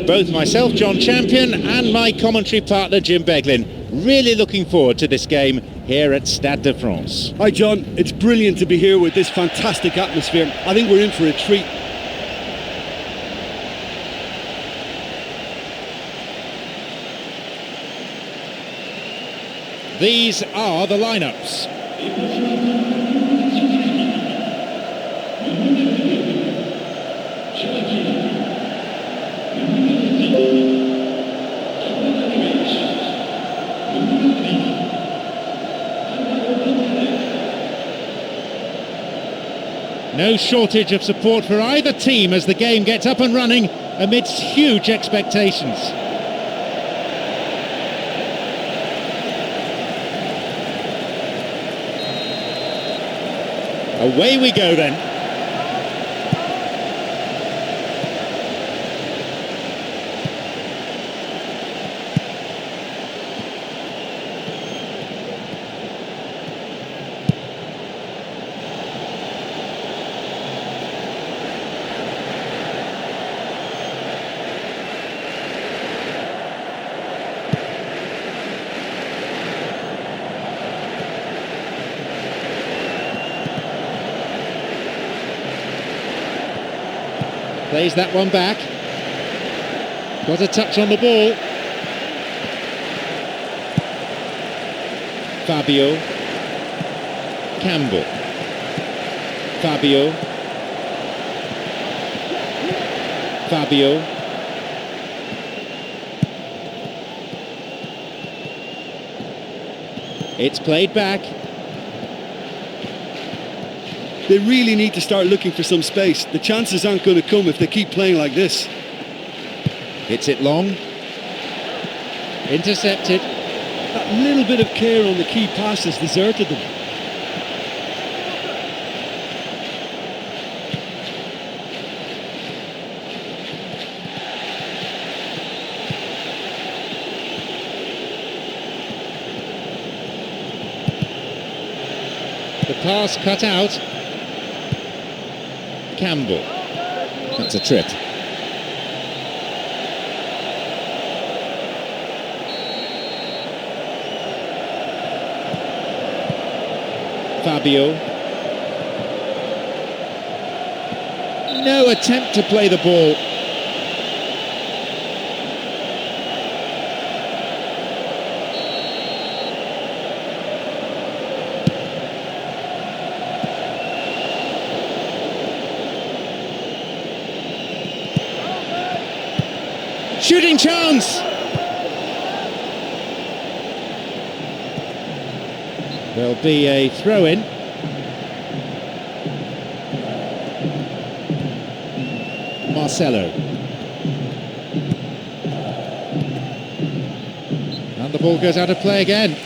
both myself, John Champion, and my commentary partner, Jim Beglin. Really looking forward to this game here at Stade de France. Hi John, it's brilliant to be here with this fantastic atmosphere. I think we're in for a treat. These are the lineups. No shortage of support for either team as the game gets up and running amidst huge expectations. Away we go then. Plays that one back. Got a touch on the ball. Fabio. Campbell. Fabio. Fabio. It's played back. They really need to start looking for some space. The chances aren't going to come if they keep playing like this. Hits it long. Intercepted. That little bit of care on the key pass has deserted them. The pass cut out. Campbell. That's a trip. Fabio. No attempt to play the ball. Shooting chance! There'll be a throw-in. Marcelo. And the ball goes out of play again.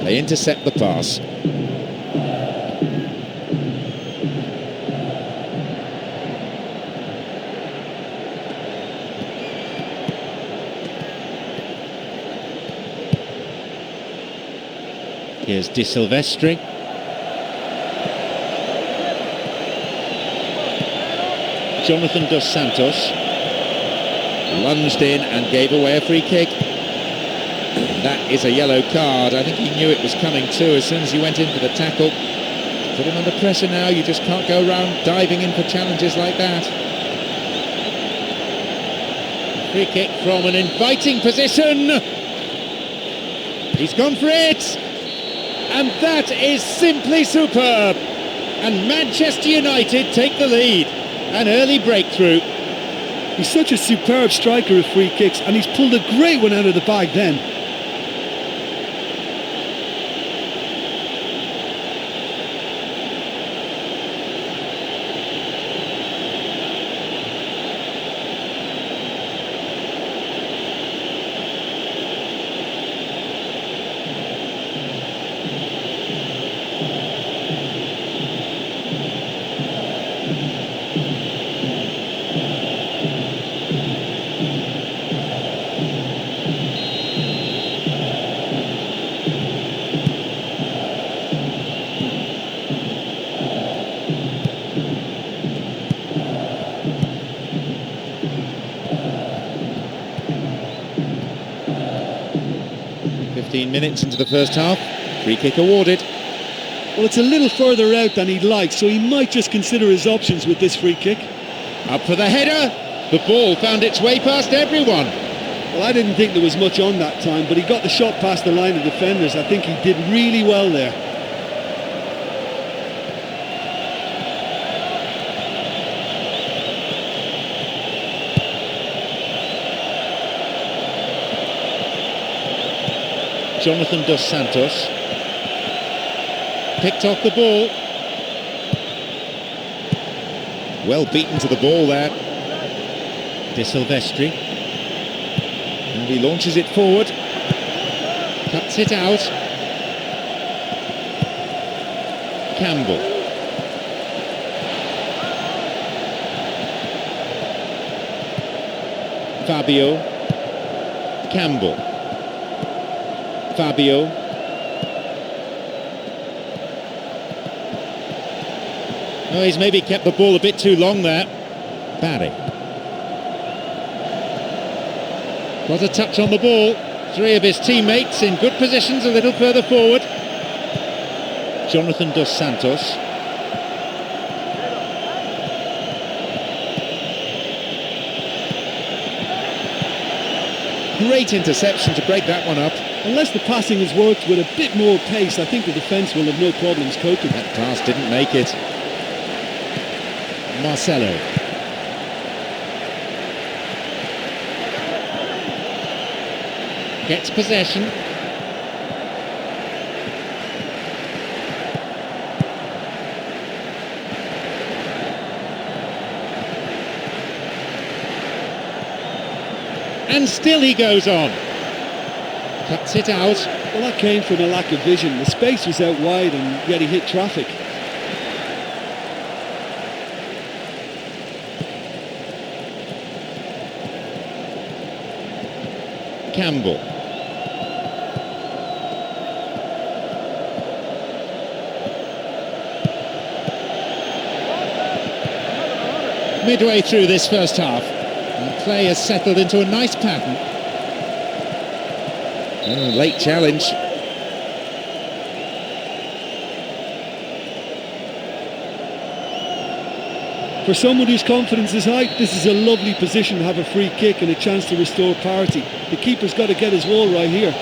They intercept the pass. Here's Di Silvestri. Jonathan Dos Santos lunged in and gave away a free kick. That is a yellow card. I think he knew it was coming too as soon as he went in for the tackle. Put him under pressure now. You just can't go around diving in for challenges like that. Free kick from an inviting position. He's gone for it. And that is simply superb. And Manchester United take the lead. An early breakthrough. He's such a superb striker of free kicks, and he's pulled a great one out of the bag then. 15 minutes into the first half. Free kick awarded. Well, it's a little further out than he'd like, so he might just consider his options with this free kick. Up for the header. The ball found its way past everyone. Well, I didn't think there was much on that time, but he got the shot past the line of defenders. I think he did really well there. Jonathan Dos Santos picked off the ball. Well beaten to the ball there. De Silvestri. And he launches it forward. Cuts it out. Campbell. Fabio. Campbell. Fabio. Oh, he's maybe kept the ball a bit too long there. Barry. Got a touch on the ball. Three of his teammates in good positions a little further forward. Jonathan Dos Santos. Great interception to break that one up. Unless the passing has worked with a bit more pace, I think the defence will have no problems coping. That pass didn't make it. Marcelo. Gets possession. And still he goes on. Cuts it out. Well, that came from a lack of vision. The space was out wide and yet he hit traffic. Campbell. Midway through this first half, and play has settled into a nice pattern. Late challenge. For someone whose confidence is high, this is a lovely position to have a free kick and a chance to restore parity. The keeper's got to get his wall right here.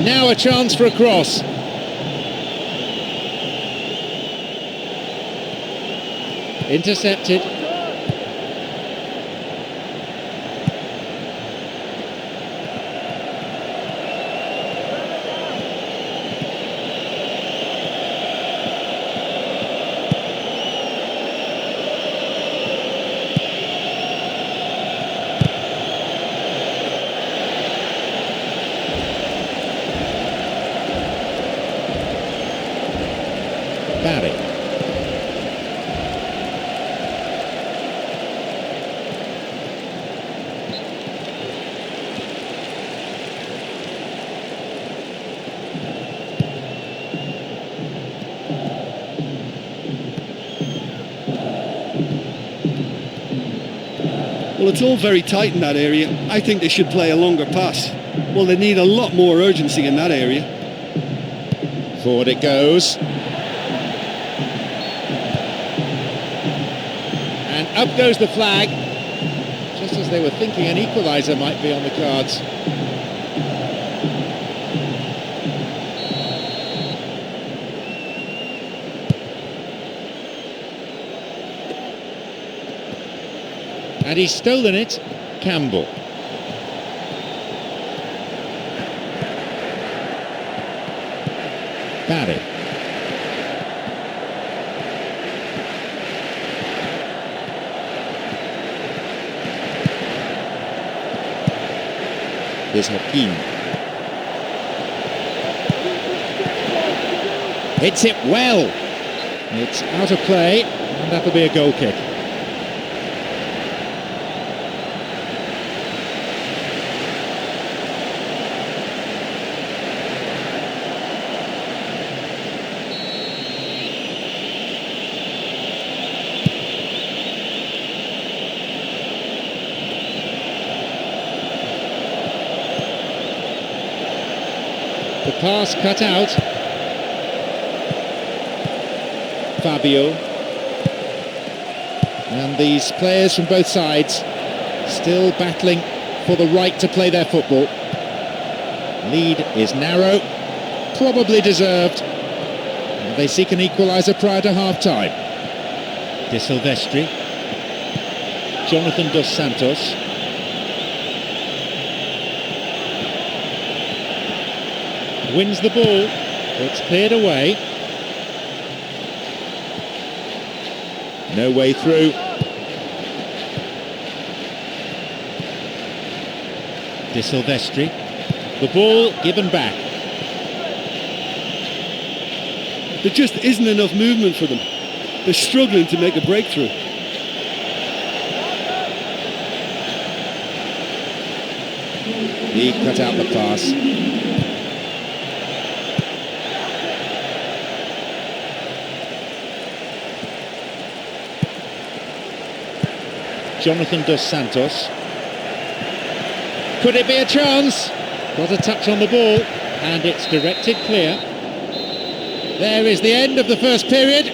Now a chance for a cross. Intercepted. Barry. Well, it's all very tight in that area. I think they should play a longer pass. Well, they need a lot more urgency in that area. Forward it goes. And up goes the flag. Just as they were thinking an equaliser might be on the cards. And he's stolen it. Campbell. Barry. Here's Joaquin. Hits it well. It's out of play, and that'll be a goal kick. The pass cut out. Fabio. And these players from both sides still battling for the right to play their football. Lead is narrow, probably deserved. And they seek an equaliser prior to half-time. De Silvestri. Jonathan Dos Santos. Wins the ball. It's cleared away. No way through. De Silvestri. The ball given back. There just isn't enough movement for them. They're struggling to make a breakthrough. He cut out the pass. Jonathan Dos Santos. Could it be a chance? Got a touch on the ball, and it's directed clear. There is the end of the first period.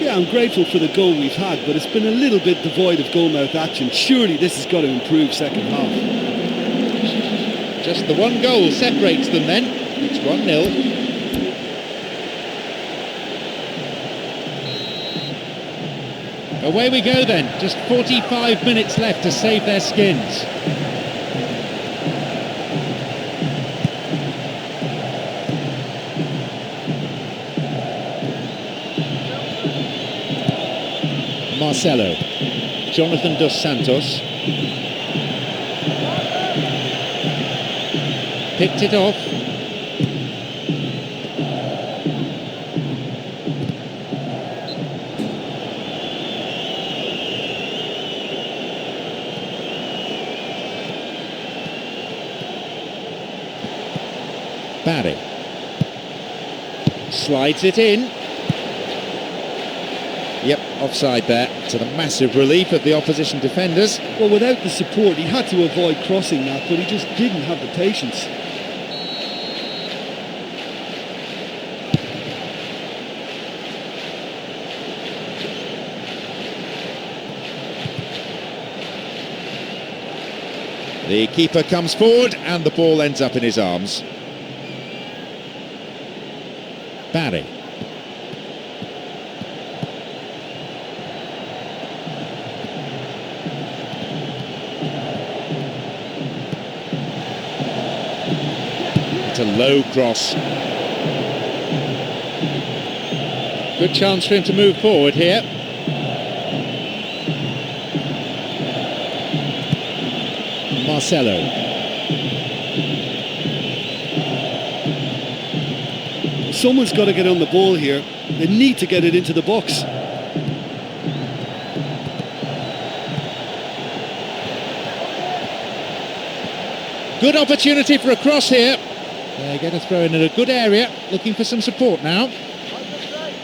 Yeah, I'm grateful for the goal we've had, but it's been a little bit devoid of goal-mouth action. Surely this has got to improve second half. Just the one goal separates them then. It's 1-0. Away we go then, just 45 minutes left to save their skins. Marcelo, Jonathan Dos Santos. Picked it off. Barry slides it in. Yep, offside there, to the massive relief of the opposition defenders. Well, without the support, he had to avoid crossing that, but he just didn't have the patience. The keeper comes forward and the ball ends up in his arms. Barry. It's a low cross. Good chance for him to move forward here. Marcelo. Someone's got to get on the ball here. They need to get it into the box. Good opportunity for a cross here. They're going to throw in a good area, looking for some support now.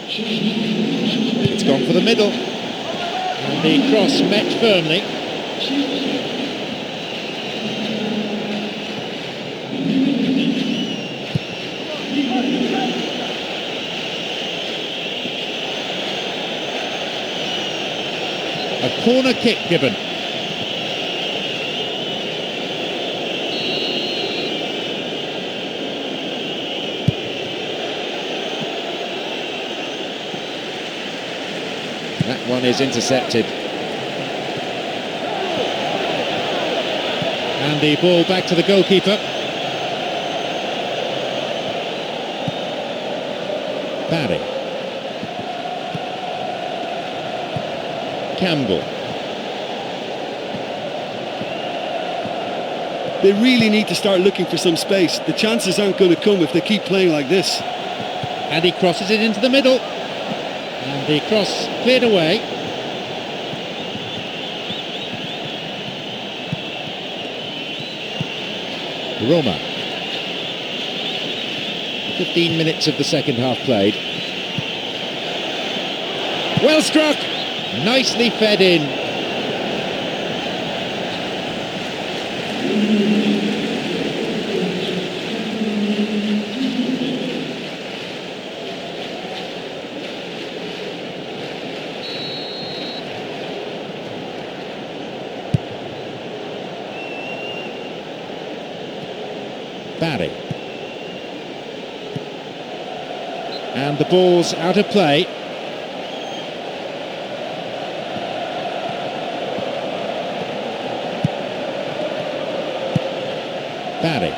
It's gone for the middle. And the cross met firmly. A corner kick given. That one is intercepted. And the ball back to the goalkeeper. Barry. Campbell. They really need to start looking for some space. The chances aren't going to come if they keep playing like this. And he crosses it into the middle. And the cross cleared away. Roma. 15 minutes of the second half played. Well struck! Nicely fed in. Barry. And the ball's out of play. Barry.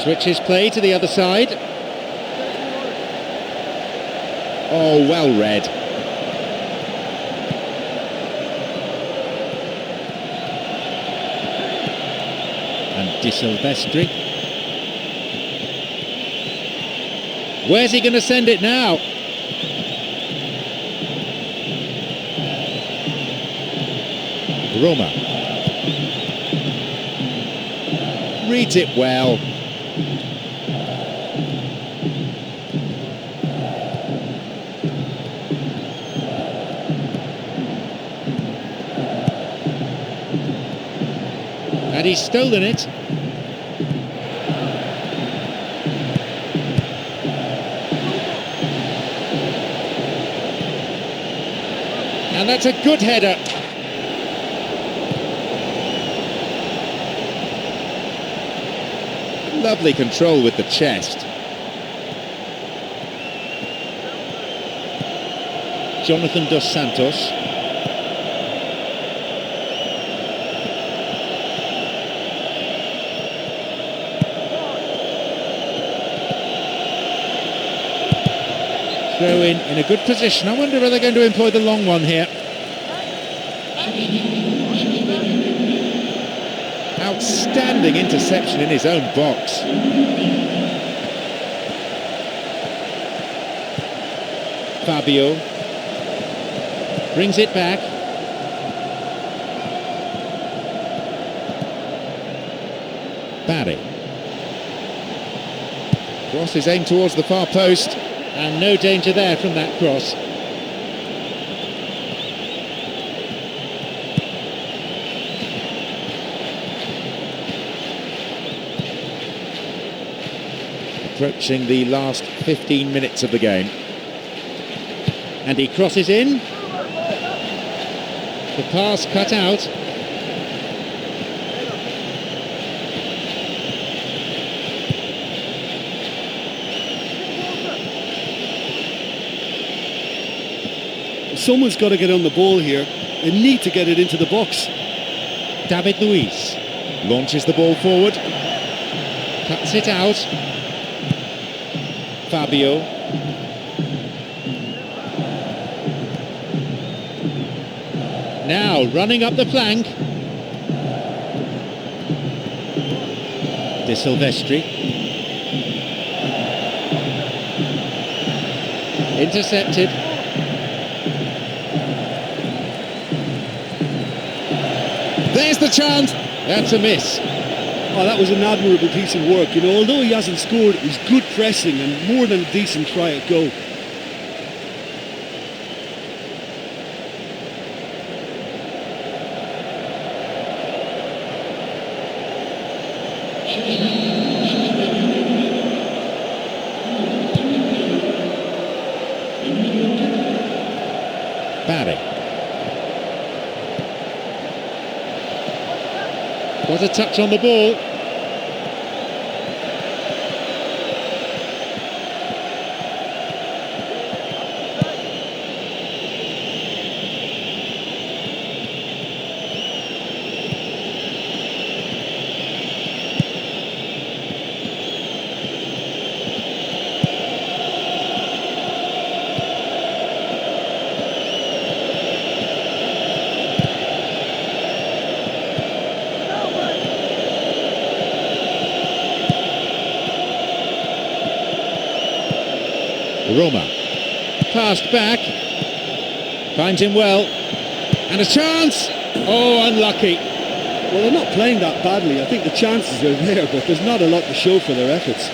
Switches play to the other side. Oh, well read. And De Silvestri. Where's he going to send it now? Roma. Reads it well. And he's stolen it. And that's a good header. Lovely control with the chest. Jonathan Dos Santos. Throw in a good position. I wonder if they're going to employ the long one here. Outstanding interception in his own box. Fabio brings it back. Barry. Cross is aimed towards the far post, and no danger there from that cross. Approaching the last 15 minutes of the game. And he crosses in. The pass cut out. Someone's got to get on the ball here. They need to get it into the box. David Luiz launches the ball forward. Cuts it out. Fabio. Now running up the flank. De Silvestri. Intercepted. There's the chance. That's a miss. Oh, that was an admirable piece of work. You know, although he hasn't scored, it was good pressing and more than a decent try at goal. Barry. Got a touch on the ball. Roma. Passed back. Finds him well. And a chance! Oh, unlucky. Well, they're not playing that badly. I think the chances are there, but there's not a lot to show for their efforts.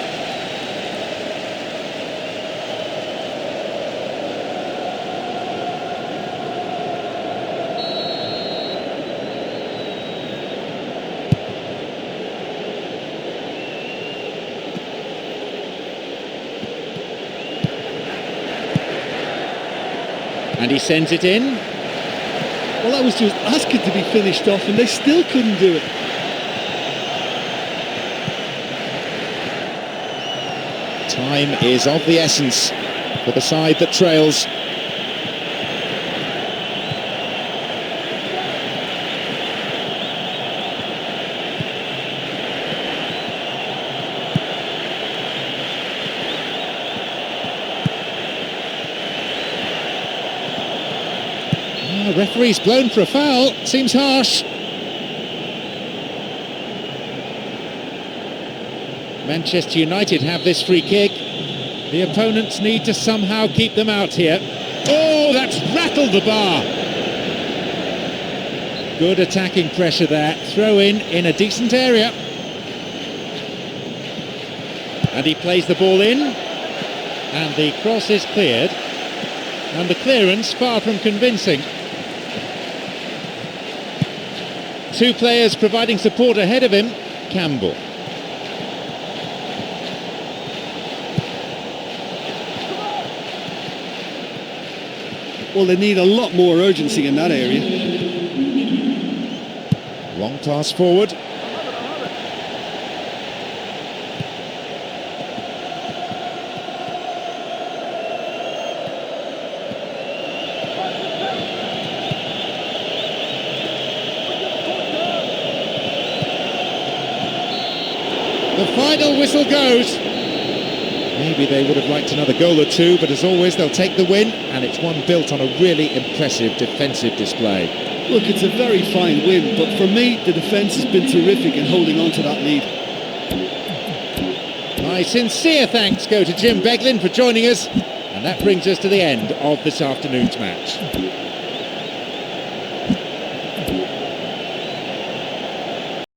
And he sends it in. Well, that was just asking to be finished off, and they still couldn't do it. Time is of the essence for the side that trails. Referee's blown for a foul. Seems harsh. Manchester United have this free kick. The opponents need to somehow keep them out here. Oh, that's rattled the bar. Good attacking pressure there. Throw in a decent area. And he plays the ball in. And the cross is cleared. And the clearance far from convincing. Two players providing support ahead of him. Campbell. Well, they need a lot more urgency in that area. Long pass forward. The final whistle goes. Maybe they would have liked another goal or two, but as always they'll take the win, and it's one built on a really impressive defensive display. Look, it's a very fine win, but for me the defence has been terrific in holding on to that lead. My sincere thanks go to Jim Beglin for joining us, and that brings us to the end of this afternoon's match.